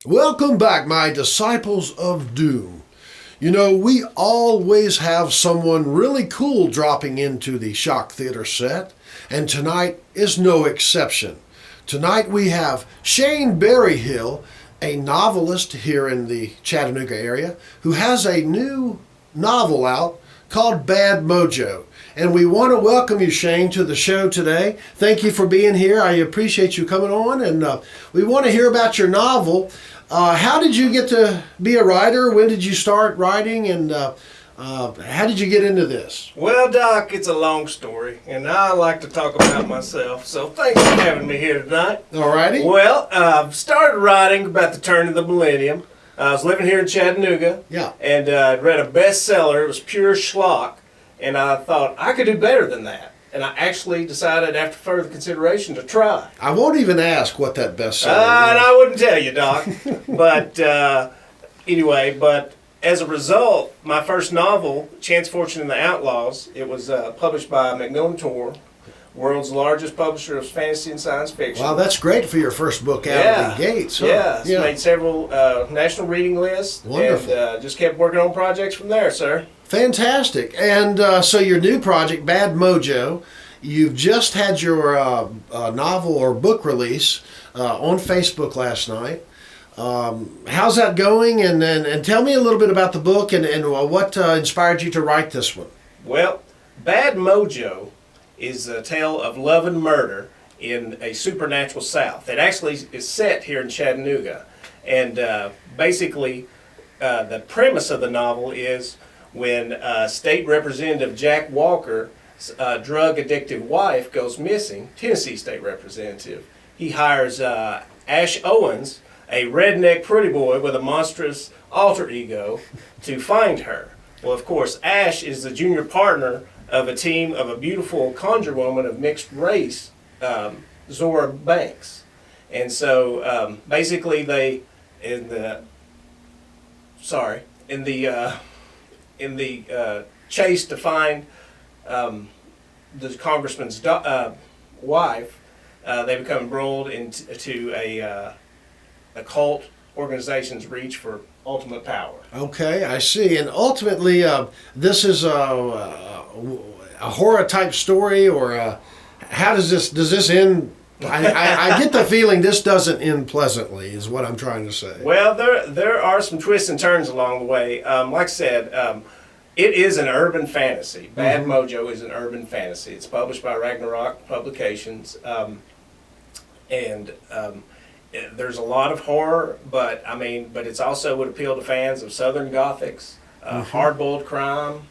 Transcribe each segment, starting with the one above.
Welcome back, my disciples of doom. You know, we always have someone really cool dropping into the Shock Theater set, and tonight is no exception. Tonight we have Shane Berryhill, a novelist here in the Chattanooga area, who has a new novel out called Bad Mojo. And we want to welcome you, Shane, to the show today. Thank you for being here. I appreciate you coming on, and we want to hear about your novel. How did you get to be a writer? When did you start writing, and how did you get into this? Well, Doc, it's a long story, and I like to talk about myself, so thanks for having me here tonight. All righty. Well, started writing about the turn of the millennium. I was living here in Chattanooga, Yeah. and I'd read a bestseller. It was pure schlock, and I thought I could do better than that. And I actually decided, after further consideration, to try. I won't even ask what that bestseller And was. I wouldn't tell you, Doc. But anyway, but as a result, my first novel, Chance, Fortune, and the Outlaws, it was published by Macmillan Tor, world's largest publisher of fantasy and science fiction. Wow, that's great for your first book out of the gates. Huh? Yeah, it's made several national reading lists. Wonderful. And just kept working on projects from there, sir. Fantastic. And so your new project, Bad Mojo, you've just had your novel or book release on Facebook last night. How's that going? And tell me a little bit about the book and what inspired you to write this one. Well, Bad Mojo is a tale of love and murder in a supernatural South. It actually is set here in Chattanooga. And basically, the premise of the novel is when State Representative Jack Walker's drug addicted wife goes missing, Tennessee State Representative, he hires Ash Owens, a redneck pretty boy with a monstrous alter ego, to find her. Well, of course, Ash is the junior partner of a team of a beautiful conjure woman of mixed race, Zora Banks. And so basically they, in the chase to find the congressman's wife, they become embroiled into a occult organization's reach for ultimate power. Okay, I see. And ultimately, this is a horror type story, or how does this end? I get the feeling this doesn't end pleasantly, is what I'm trying to say. Well, there are some twists and turns along the way. Like I said, it is an urban fantasy. Bad Mojo is an urban fantasy. It's published by Ragnarok Publications, and there's a lot of horror, but it's also would appeal to fans of Southern Gothics, hard-boiled crime.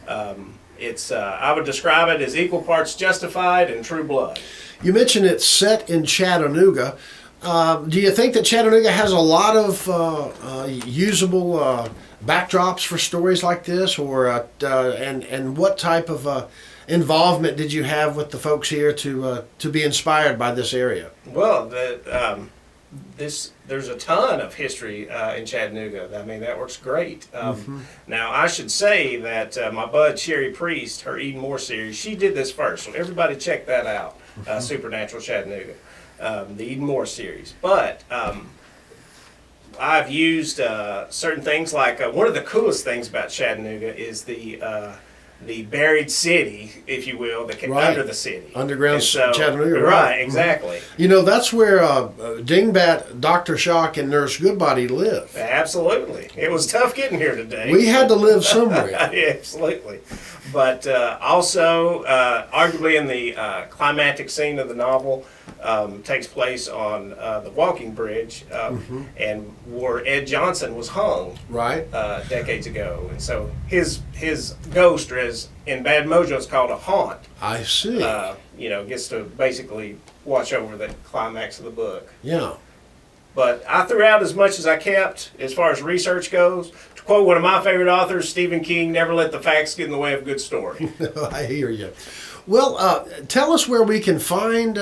I would describe it as equal parts Justified and True Blood. You mentioned it's set in Chattanooga. Do you think that Chattanooga has a lot of usable backdrops for stories like this, or and what type of involvement did you have with the folks here to be inspired by this area? Well, there's a ton of history in Chattanooga. I mean, that works great. Now, I should say that my bud Sherry Priest, her Eden Moore series, she did this first. So everybody check that out, Supernatural Chattanooga, the Eden Moore series. But I've used certain things like one of the coolest things about Chattanooga is the buried city, if you will, that came under the city. Underground Chattanooga, right? Exactly. You know, that's where Dingbat, Dr. Shock, and Nurse Goodbody live. Absolutely. It was tough getting here today. We had to live somewhere. Yeah, absolutely. But also, arguably in the climactic scene of the novel, takes place on the walking bridge, and where Ed Johnson was hung Right. decades ago. And so his ghost, or as in Bad Mojo, it's called a haunt. I see. Gets to basically watch over the climax of the book. Yeah. But I threw out as much as I kept as far as research goes. To quote one of my favorite authors, Stephen King, never let the facts get in the way of a good story. I hear you. Well, tell us where we can find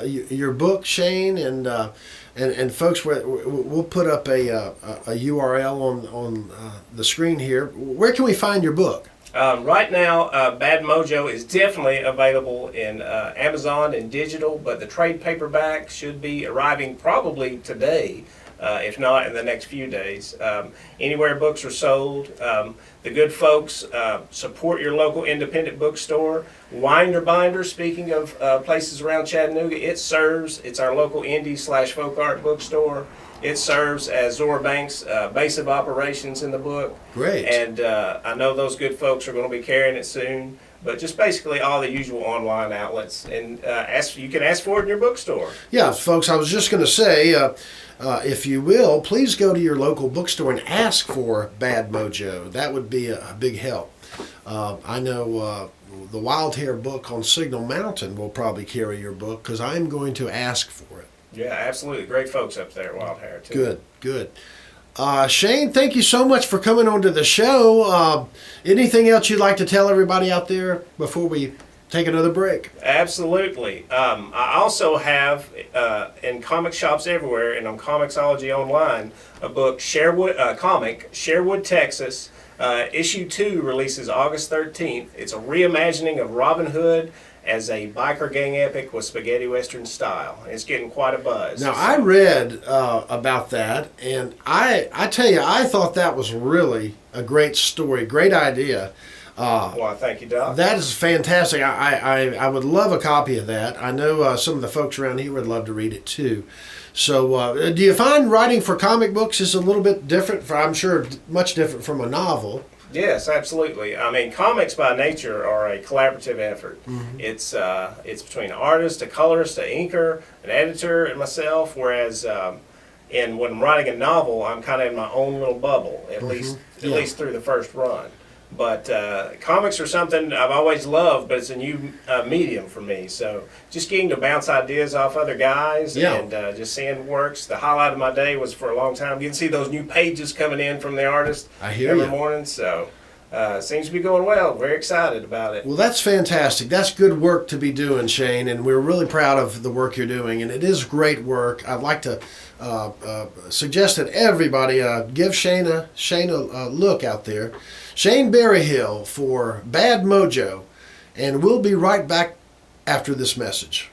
your book, Shane, and folks. We'll put up a URL on the screen here. Where can we find your book? Right now, Bad Mojo is definitely available in Amazon and digital, but the trade paperback should be arriving probably today if not in the next few days. Anywhere books are sold, the good folks support your local independent bookstore. Winder Binder, speaking of places around Chattanooga, it's our local indie/folk art bookstore. It serves as Zora Banks' base of operations in the book. Great. And I know those good folks are going to be carrying it soon. But just basically all the usual online outlets, and you can ask for it in your bookstore. Yeah, folks, I was just going to say, if you will, please go to your local bookstore and ask for Bad Mojo. That would be a big help. I know the Wild Hair book on Signal Mountain will probably carry your book because I'm going to ask for it. Yeah, absolutely. Great folks up there at Wild Hair, too. Good, good. Shane, thank you so much for coming on to the show. Anything else you'd like to tell everybody out there before we take another break? Absolutely. I also have in comic shops everywhere and on Comixology Online a book, Sherwood, Texas. Issue 2 releases August 13th. It's a reimagining of Robin Hood as a biker gang epic with spaghetti western style. It's getting quite a buzz. Now, I read about that, and I tell you, I thought that was really a great story, great idea. Well, thank you, Doc. That is fantastic. I would love a copy of that. I know some of the folks around here would love to read it too. So do you find writing for comic books is a little bit different, I'm sure much different from a novel? Yes, absolutely. I mean, comics by nature are a collaborative effort. Mm-hmm. It's between an artist, a colorist, an inker, an editor, and myself. Whereas, and when I'm writing a novel, I'm kind of in my own little bubble, at least through the first run. But comics are something I've always loved, but it's a new medium for me. So just getting to bounce ideas off other guys and just seeing works. The highlight of my day was for a long time getting to see those new pages coming in from the artist every morning. So seems to be going well. Very excited about it. Well, that's fantastic. That's good work to be doing, Shane, and we're really proud of the work you're doing. And it is great work. I'd like to suggest that everybody give Shane a look out there. Shane Berryhill for Bad Mojo, and we'll be right back after this message.